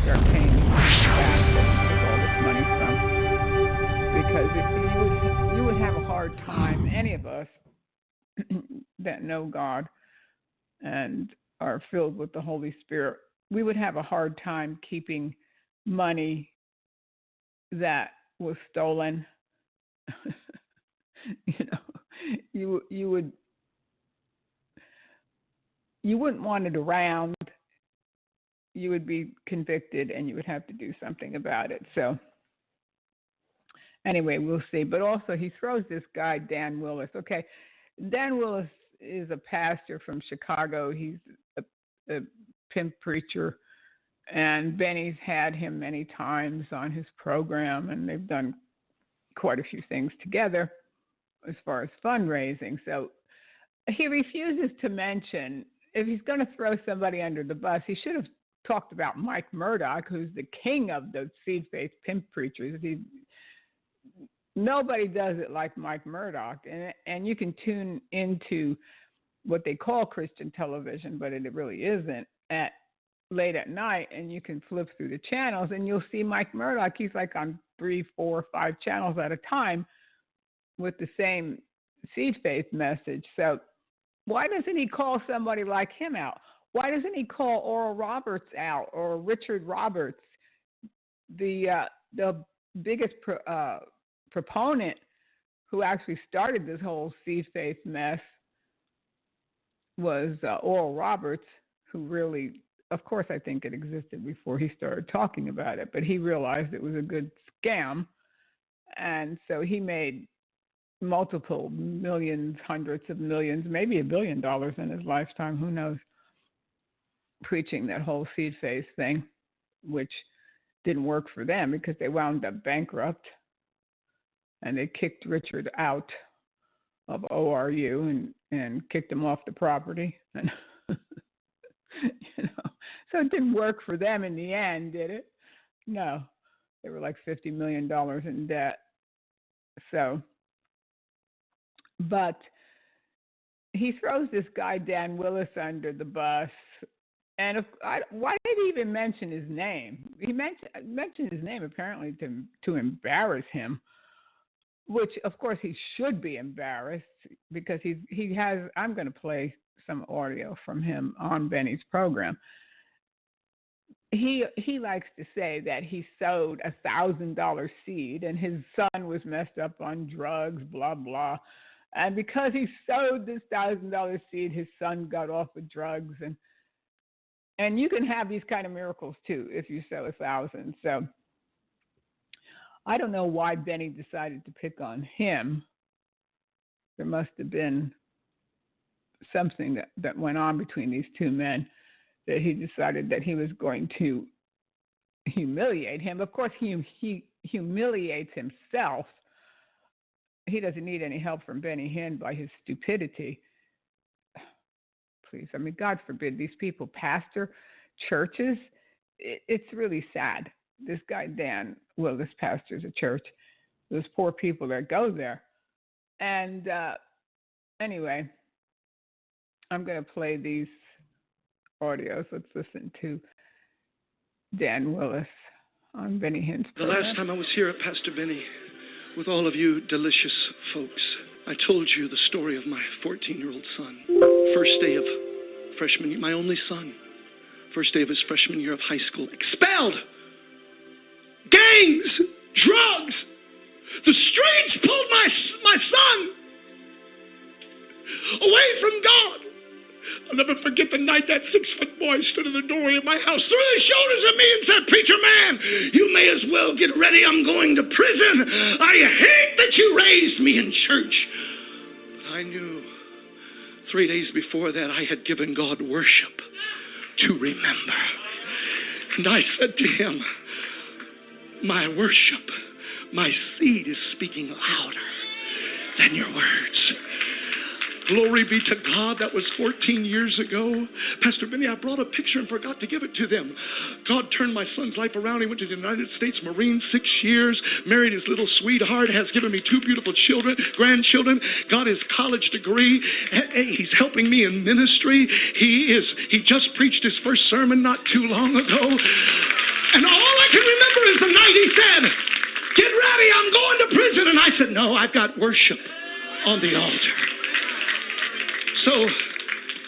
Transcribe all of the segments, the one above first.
start paying these people back that he took all this money from. Because you would have a hard time, any of us that know God and are filled with the Holy Spirit, we would have a hard time keeping money that was stolen. You wouldn't want it around. You would be convicted and you would have to do something about it. So anyway, we'll see. But also he throws this guy, Dan Willis. Okay, Dan Willis is a pastor from Chicago. He's a pimp preacher. And Benny's had him many times on his program, and they've done quite a few things together as far as fundraising. So he refuses to mention, if he's going to throw somebody under the bus, he should have talked about Mike Murdoch, who's the king of the seed faith pimp preachers. Nobody does it like Mike Murdoch. And you can tune into what they call Christian television, but it really isn't, late at night, and you can flip through the channels and you'll see Mike Murdoch. He's like on 3, 4, 5 channels at a time with the same seed faith message. So why doesn't he call somebody like him out? Why doesn't he call Oral Roberts out, or Richard Roberts? The biggest proponent who actually started this whole seed faith mess was Oral Roberts, who really, of course, I think it existed before he started talking about it, but he realized it was a good scam. And so he made multiple millions, hundreds of millions, maybe $1 billion in his lifetime, who knows, preaching that whole seed faith thing, which didn't work for them because they wound up bankrupt and they kicked Richard out of ORU and kicked him off the property. And so it didn't work for them in the end, did it? No, they were like $50 million in debt. So, but he throws this guy Dan Willis under the bus, and why did he even mention his name? He mentioned his name apparently to embarrass him, which of course he should be embarrassed because he has. I'm going to play some audio from him on Benny's program. He likes to say that he sowed $1,000 seed and his son was messed up on drugs, blah, blah. And because he sowed this $1,000 seed, his son got off of drugs. And you can have these kind of miracles too if you sow 1,000. So I don't know why Benny decided to pick on him. There must have been something that went on between these two men that he decided that he was going to humiliate him. Of course, he humiliates himself. He doesn't need any help from Benny Hinn by his stupidity. Please, I mean, God forbid these people pastor churches. It's really sad. This guy Dan Willis pastors a church. Those poor people that go there. And anyway, I'm going to play these audios. Let's listen to Dan Willis on Benny Hinn's program. The last time I was here at Pastor Benny with all of you delicious folks, I told you the story of my 14-year-old son. First day of freshman year, my only son. First day of his freshman year of high school. Expelled! Gangs! Drugs! The streets pulled my son away from God. I'll never forget the night that 6-foot boy stood in the doorway of my house, threw his shoulders at me and said, "Preacher man, you may as well get ready. I'm going to prison. I hate that you raised me in church." But I knew 3 days before that I had given God worship to remember. And I said to him, "My worship, my seed is speaking louder than your words." Glory be to God. That was 14 years ago. Pastor Benny, I brought a picture and forgot to give it to them. God turned my son's life around. He went to the United States Marine 6 years, married his little sweetheart, has given me 2 beautiful children, grandchildren, got his college degree. He's helping me in ministry. He just preached his first sermon not too long ago. And And I said, no, I've got worship on the altar. So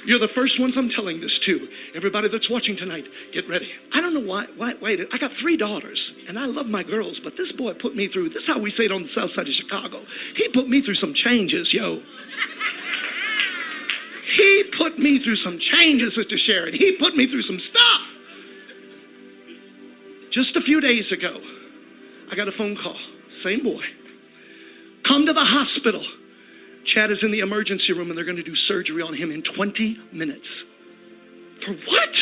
you're the first ones I'm telling this to. Everybody that's watching tonight, get ready. I don't know why. Wait, I got 3 daughters, and I love my girls, but this boy put me through, this is how we say it on the south side of Chicago. He put me through some changes, yo. He put me through some changes, Sister Sharon. He put me through some stuff. Just a few days ago, I got a phone call. Same boy. Come to the hospital. Chad is in the emergency room, and they're going to do surgery on him in 20 minutes. For what?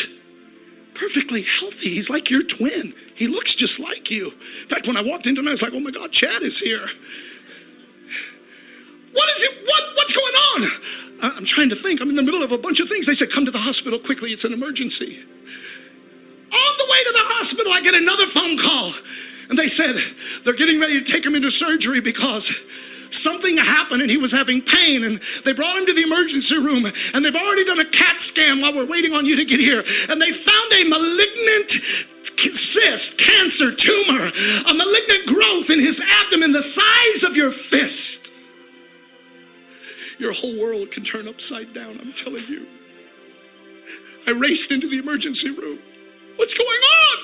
Perfectly healthy. He's like your twin. He looks just like you. In fact, when I walked in tonight, I was like, oh my God, Chad is here. What is it? What's going on? I'm trying to think. I'm in the middle of a bunch of things. They said, come to the hospital quickly. It's an emergency. On the way to the hospital, I get another phone call. And they said, they're getting ready to take him into surgery because something happened and he was having pain. And they brought him to the emergency room. And they've already done a CAT scan while we're waiting on you to get here. And they found a malignant cyst, cancer, tumor, a malignant growth in his abdomen the size of your fist. Your whole world can turn upside down, I'm telling you. I raced into the emergency room. What's going on?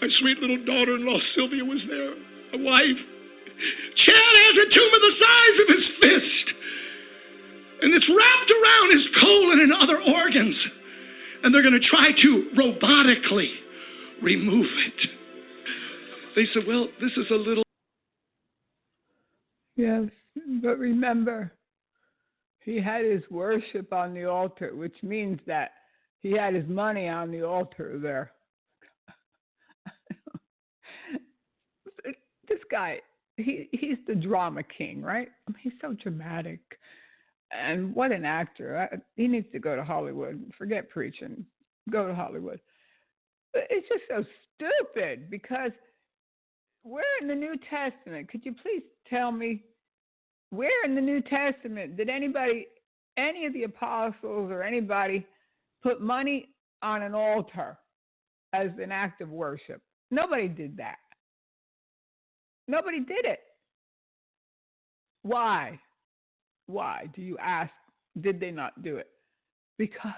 My sweet little daughter-in-law, Sylvia, was there, my wife. Chad has a tumor the size of his fist. And it's wrapped around his colon and other organs. And they're going to try to robotically remove it. They said, well, this is a little... Yes, but remember, he had his worship on the altar, which means that he had his money on the altar there. This guy, he's the drama king, right? I mean, he's so dramatic. And what an actor. He needs to go to Hollywood. Forget preaching. Go to Hollywood. But it's just so stupid because we're in the New Testament. Could you please tell me, where in the New Testament did any of the apostles or anybody put money on an altar as an act of worship? Nobody did that. Nobody did it. Why? Why, do you ask, did they not do it? Because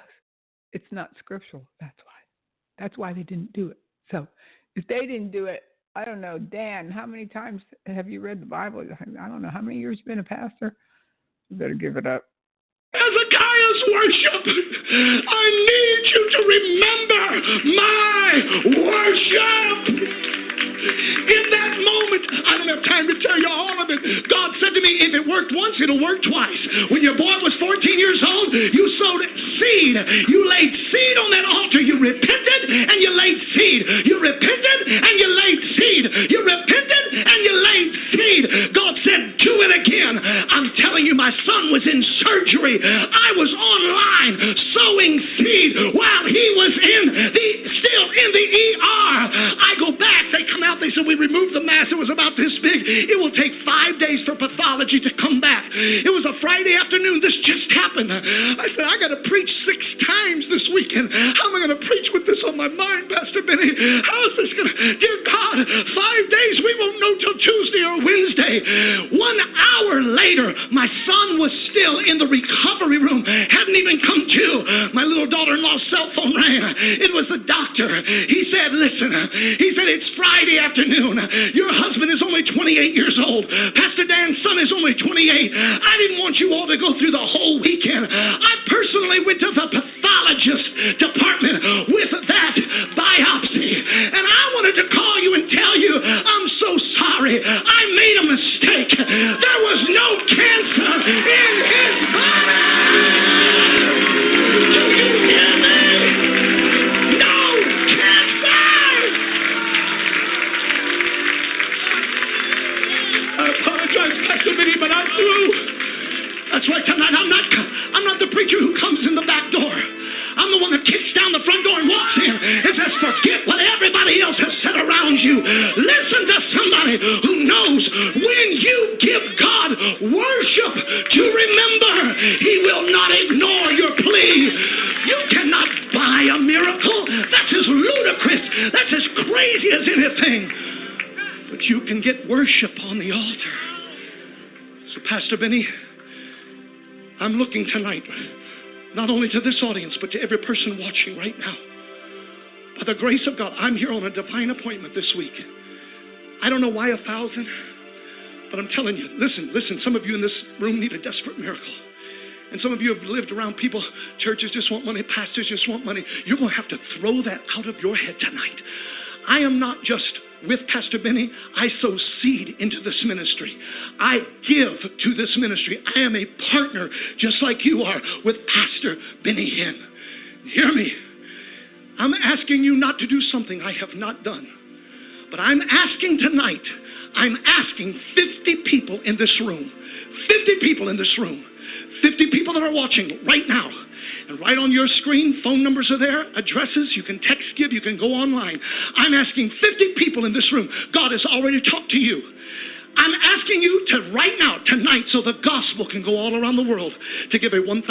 it's not scriptural. That's why. That's why they didn't do it. So if they didn't do it, I don't know, Dan, how many times have you read the Bible? I don't know. How many years you been a pastor? You better give it up. Hezekiah's worship. I need you to remember my worship. In that moment, I don't have time to tell you all of it. God said to me, if it worked once, it'll work twice. When your boy was 14 years old, you sowed seed. You laid seed on that altar. You repented and you laid seed. You repented and you laid seed. You repented and you laid seed. God said, do it again. I'm telling you, my son was in surgery. I was online sowing seed while he was still in the ER. I go back. They come out. They said, we removed the mass. It was about this big. It will take 5 days for pathology to come back. It was a Friday afternoon. This just happened. I said, I got to preach 6 times this weekend. How am I going to preach with this on my mind, Pastor Benny? How is this going to... Dear God, 5 days, we won't know till Tuesday or Wednesday. 1 hour later, my son was still in the recovery room. Hadn't even come to. My little daughter-in-law's cell phone rang. It was the doctor. He said, listen, he said, it's Friday afternoon. Your husband is only 28 years old. Pastor Dan's son is only 28. I didn't want you all to go through the whole weekend. I personally went to the pathologist department with that biopsy. And I wanted to call you and tell you, I'm so sorry. I made a mistake. There was no cancer in his body. Do you hear me? No cancer! I apologize, Pastor Vinny, but I'm through. That's right, tonight I'm not the preacher who comes in the back door. I'm the one that kicks down the front door and walks in and says, forget what everybody else has said around you. Listen to somebody who knows when you give God worship to remember, he will not ignore your plea. You cannot buy a miracle. That's as ludicrous. That's as crazy as anything. but you can get worship on the altar. So, Pastor Benny, I'm looking tonight, not only to this audience, but to every person watching right now. By the grace of God, I'm here on a divine appointment this week. I don't know why 1,000, but I'm telling you, listen, some of you in this room need a desperate miracle. And some of you have lived around people, churches just want money, pastors just want money. You're going to have to throw that out of your head tonight. I am not just with Pastor Benny. I sow seed into this ministry. I give to this ministry. I am a partner, just like you are, with Pastor Benny Hinn. Hear me. I'm asking you not to do something I have not done. But I'm asking tonight, I'm asking 50 people in this room, 50 people in this room, 50 people that are watching right now. And right on your screen, phone numbers are there, addresses, you can text give, you can go online. I'm asking 50 people in this room. God has already talked to you. I'm asking you to right now, tonight, so the gospel can go all around the world, to give a $1,000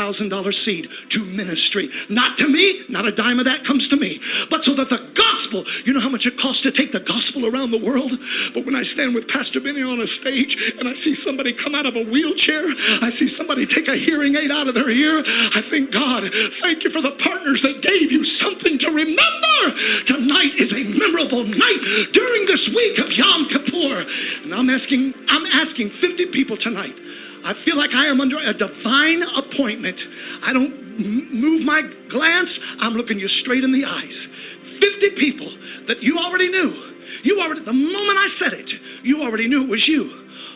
seed to ministry. Not to me, not a dime of that comes to me, but so that the gospel, you know how much it costs to take the gospel around the world? But when I stand with Pastor Benny on a stage and I see somebody come out of a wheelchair, I see somebody take a hearing aid out of their ear, I think, God, thank you for the partners that gave you something to remember. Tonight is a memorable night during this week of Yom Kippur. And I'm asking 50 people tonight. I feel like I am under a divine appointment. I don't move my glance. I'm looking you straight in the eyes. 50 people that you already knew. The moment I said it, you already knew it was you.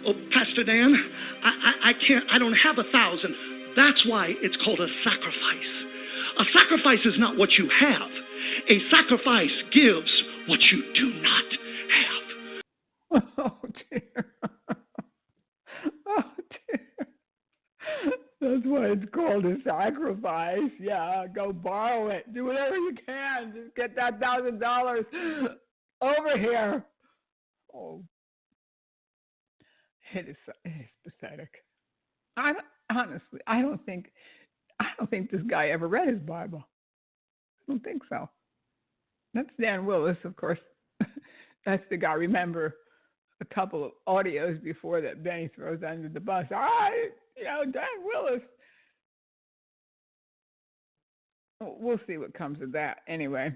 Oh, Pastor Dan, I don't have 1,000. That's why it's called a sacrifice. A sacrifice is not what you have. A sacrifice gives what you do not have. Oh, dear. Oh, dear. That's why it's called a sacrifice. Yeah, go borrow it. Do whatever you can. Just get that $1,000 over here. Oh, it is pathetic. I don't think this guy ever read his Bible. I don't think so. That's Dan Willis, of course. That's the guy. Remember a couple of audios before that Benny throws under the bus. Dan Willis. We'll see what comes of that anyway,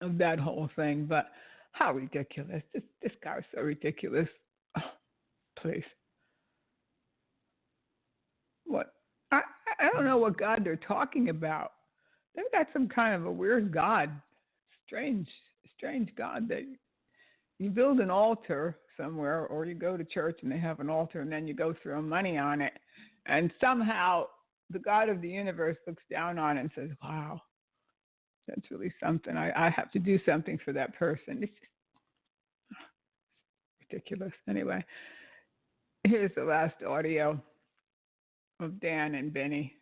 of that whole thing. But how ridiculous. This guy is so ridiculous. Oh, please. What? I don't know what God they're talking about. They've got some kind of a weird God. Strange God that you build an altar somewhere, or you go to church and they have an altar and then you go throw money on it. And somehow the God of the universe looks down on it and says, wow, that's really something. I have to do something for that person. It's just ridiculous. Anyway, here's the last audio of Dan and Benny.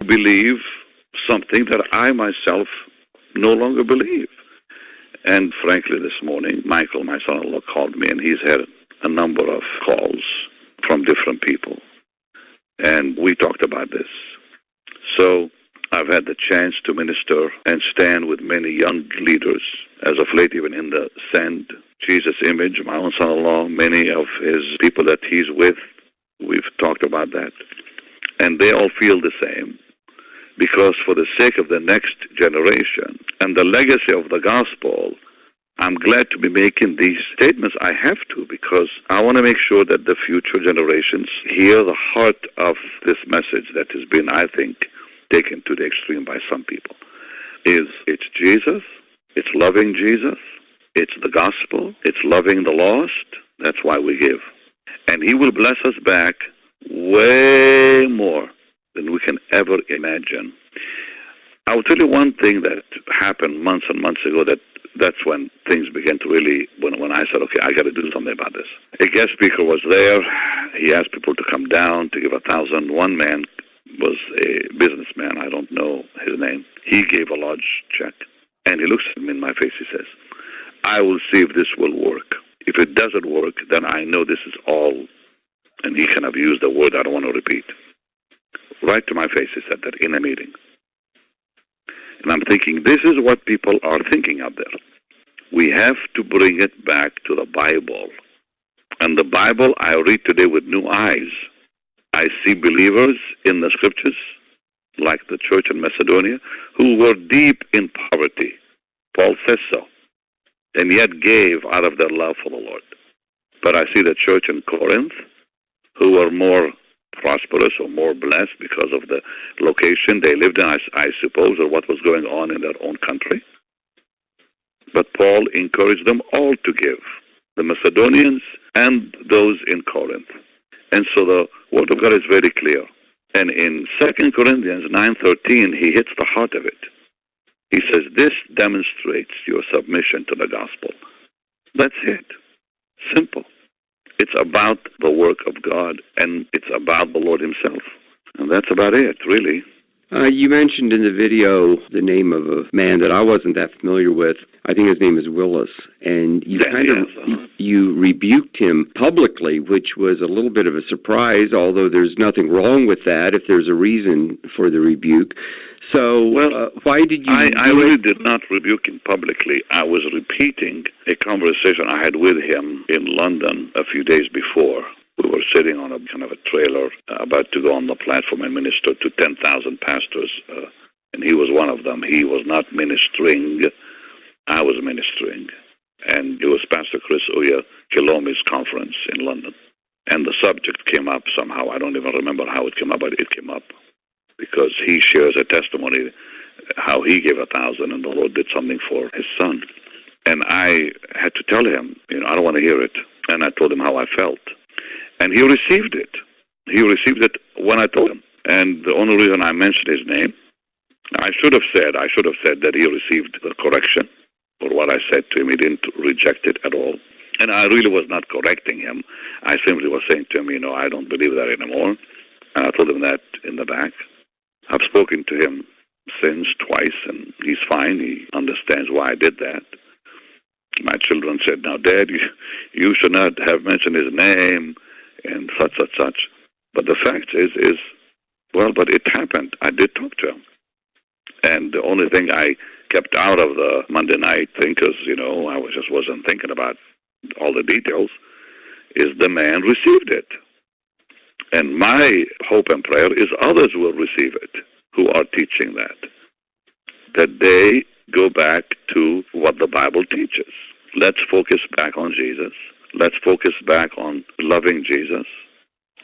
Believe something that I myself no longer believe. And frankly, this morning, Michael, my son-in-law, called me, and he's had a number of calls from different people. And we talked about this. So I've had the chance to minister and stand with many young leaders, as of late, even in the Send Jesus image, my own son-in-law, many of his people that he's with, we've talked about that. And they all feel the same. Because for the sake of the next generation and the legacy of the gospel, I'm glad to be making these statements. I have to, because I want to make sure that the future generations hear the heart of this message that has been, I think, taken to the extreme by some people. It's Jesus, it's loving Jesus, it's the gospel, it's loving the lost. That's why we give. And he will bless us back way more than we can ever imagine. I will tell you one thing that happened months and months ago. That's when things began to really, when I said, okay, I got to do something about this. A guest speaker was there. He asked people to come down to give 1,000. One man was a businessman. I don't know his name. He gave a large check. And he looks at me in my face. He says, I will see if this will work. If it doesn't work, then I know this is all. And he kind of used a word I don't want to repeat. Right to my face, he said that in a meeting. And I'm thinking, this is what people are thinking out there. We have to bring it back to the Bible. And the Bible I read today with new eyes. I see believers in the scriptures, like the church in Macedonia, who were deep in poverty. Paul says so, and yet gave out of their love for the Lord. But I see the church in Corinth, who were more prosperous or more blessed because of the location they lived in, I suppose, or what was going on in their own country. But Paul encouraged them all to give, the Macedonians and those in Corinth. And so the Word of God is very clear. And in 2 Corinthians 9:13, he hits the heart of it. He says, this demonstrates your submission to the gospel. That's it. Simple. It's about the work of God, and it's about the Lord himself. And that's about it, really. You mentioned in the video the name of a man that I wasn't that familiar with. I think his name is Willis. And you you rebuked him publicly, which was a little bit of a surprise, although there's nothing wrong with that if there's a reason for the rebuke. So why did you... I really did not rebuke him publicly. I was repeating a conversation I had with him in London a few days before. We were sitting on a kind of a trailer about to go on the platform and minister to 10,000 pastors, and he was one of them. He was not ministering. I was ministering. And it was Pastor Chris Uya Kilomi's conference in London. And the subject came up somehow. I don't even remember how it came up, but it came up because he shares a testimony how he gave 1,000 and the Lord did something for his son. And I had to tell him, I don't want to hear it. And I told him how I felt. And he received it. He received it when I told him. And the only reason I mentioned his name, I should have said that he received the correction for what I said to him. He didn't reject it at all. And I really was not correcting him. I simply was saying to him, I don't believe that anymore. And I told him that in the back. I've spoken to him since twice, and he's fine. He understands why I did that. My children said, now, Dad, you should not have mentioned his name and such. But the fact is, but it happened. I did talk to him. And the only thing I kept out of the Monday night thing, because, I just wasn't thinking about all the details, is the man received it. And my hope and prayer is others will receive it who are teaching that they go back to what the Bible teaches. Let's focus back on Jesus. Let's focus back on loving Jesus.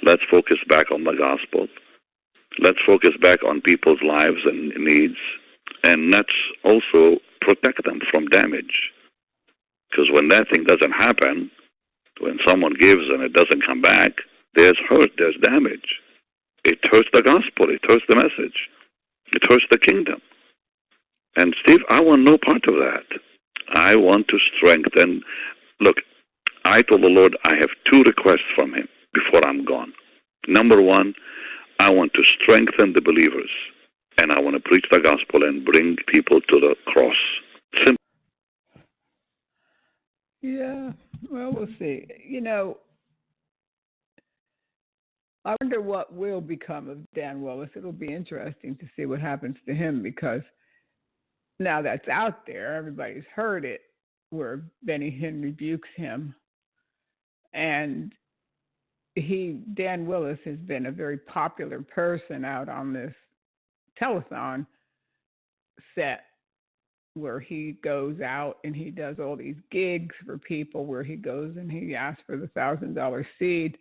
Let's focus back on the gospel. Let's focus back on people's lives and needs. And let's also protect them from damage. Because when that thing doesn't happen, when someone gives and it doesn't come back, there's hurt, there's damage. It hurts the gospel. It hurts the message. It hurts the kingdom. And Steve, I want no part of that. I want to strengthen. Look, I told the Lord I have 2 requests from him before I'm gone. Number 1, I want to strengthen the believers, and I want to preach the gospel and bring people to the cross. Simple. Yeah, well, we'll see. I wonder what will become of Dan Willis. It'll be interesting to see what happens to him, because now that's out there, everybody's heard it, where Benny Hinn rebukes him. And Dan Willis has been a very popular person out on this telethon set, where he goes out and he does all these gigs for people, where he goes and he asks for the $1,000 seed.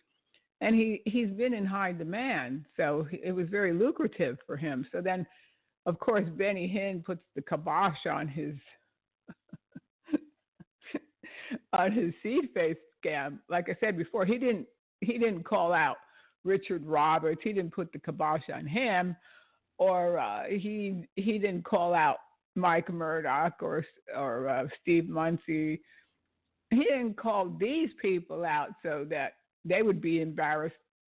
And he's been in high demand, so it was very lucrative for him. So then, of course, Benny Hinn puts the kibosh on his on his seed faith scam. Like I said before, he didn't call out Richard Roberts. He didn't put the kibosh on him, or he didn't call out Mike Murdoch or Steve Muncie. He didn't call these people out so that they would be embarrassed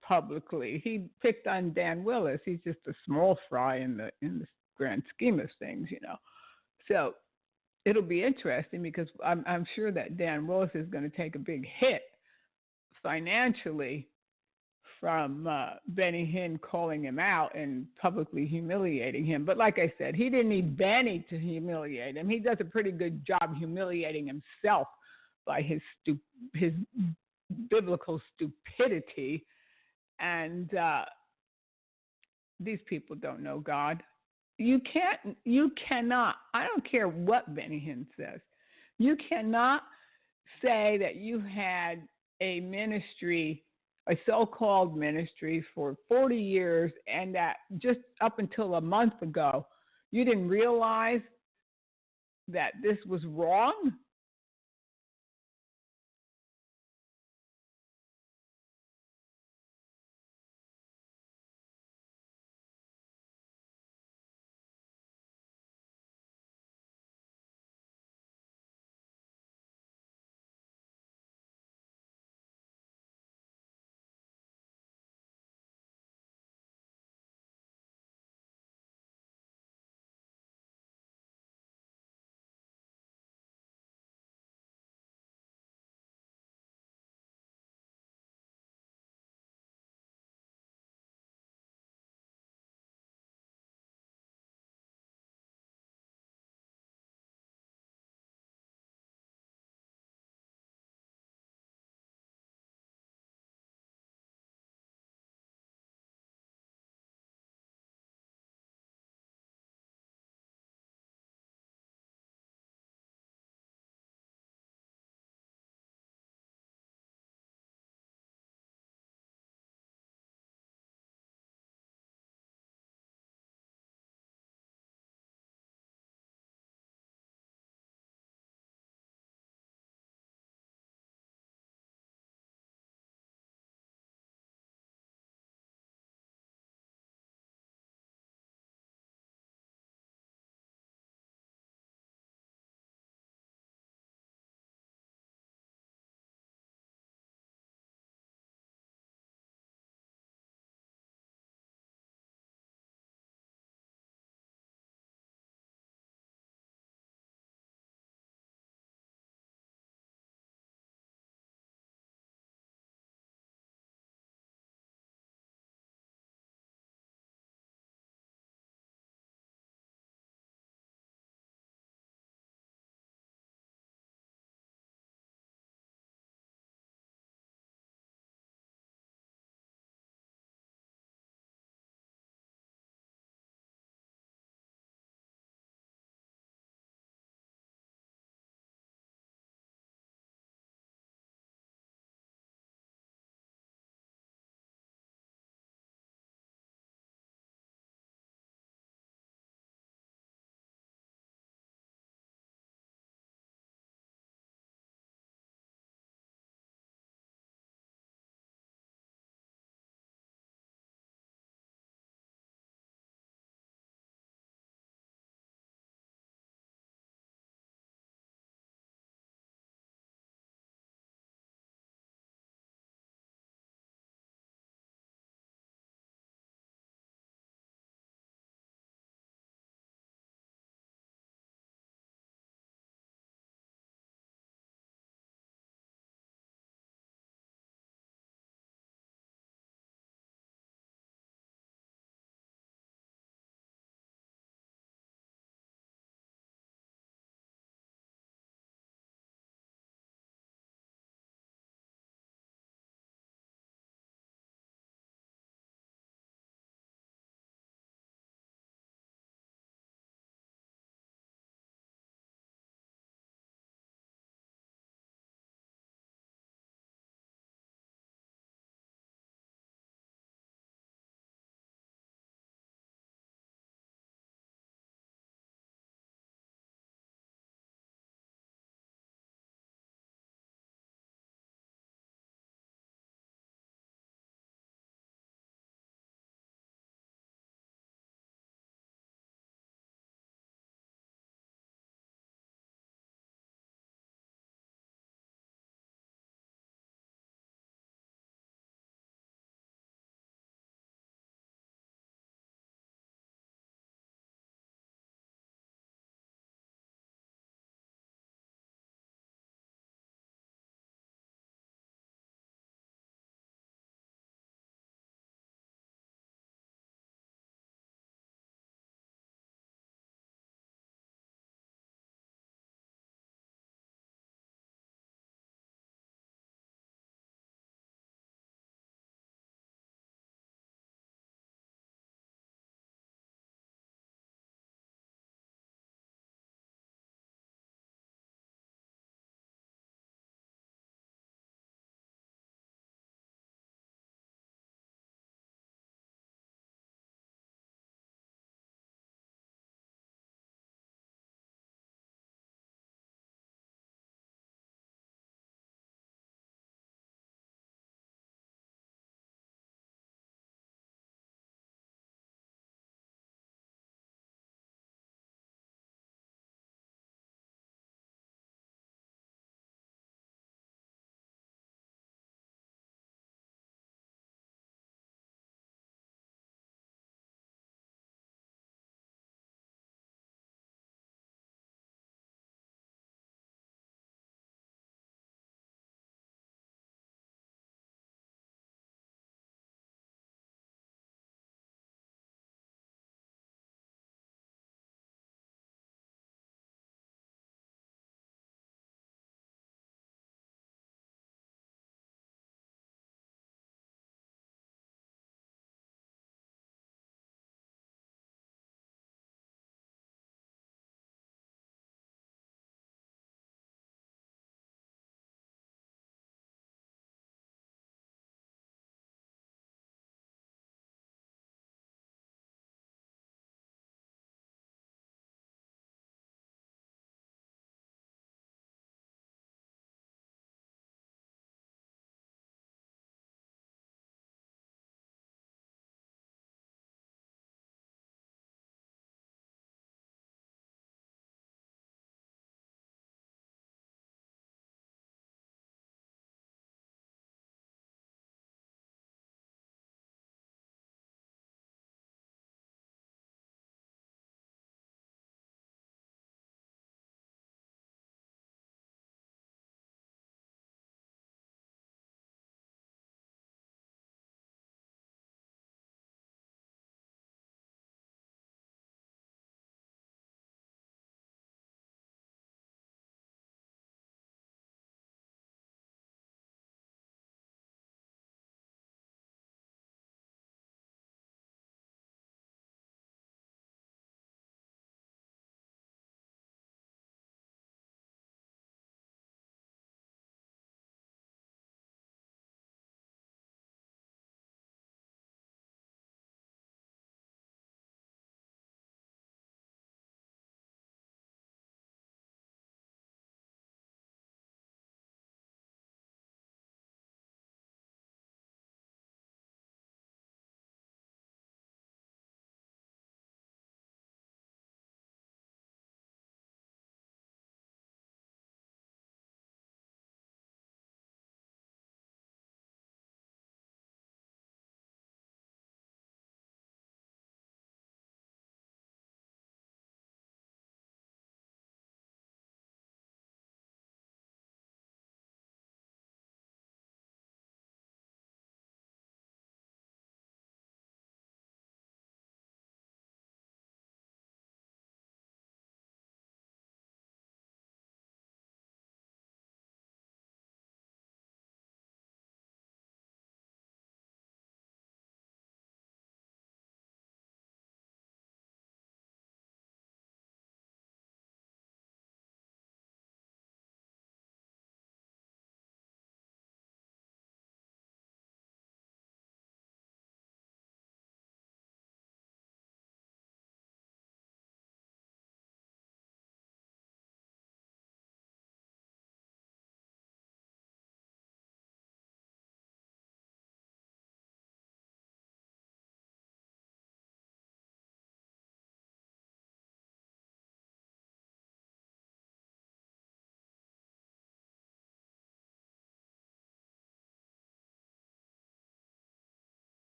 publicly. He picked on Dan Willis. He's just a small fry in the grand scheme of things, So it'll be interesting, because I'm sure that Dan Willis is going to take a big hit financially from Benny Hinn calling him out and publicly humiliating him. But like I said, he didn't need Benny to humiliate him. He does a pretty good job humiliating himself by his biblical stupidity. And these people don't know God. You cannot, I don't care what Benny Hinn says, you cannot say that you had a ministry, a so-called ministry for 40 years, and that just up until a month ago, you didn't realize that this was wrong.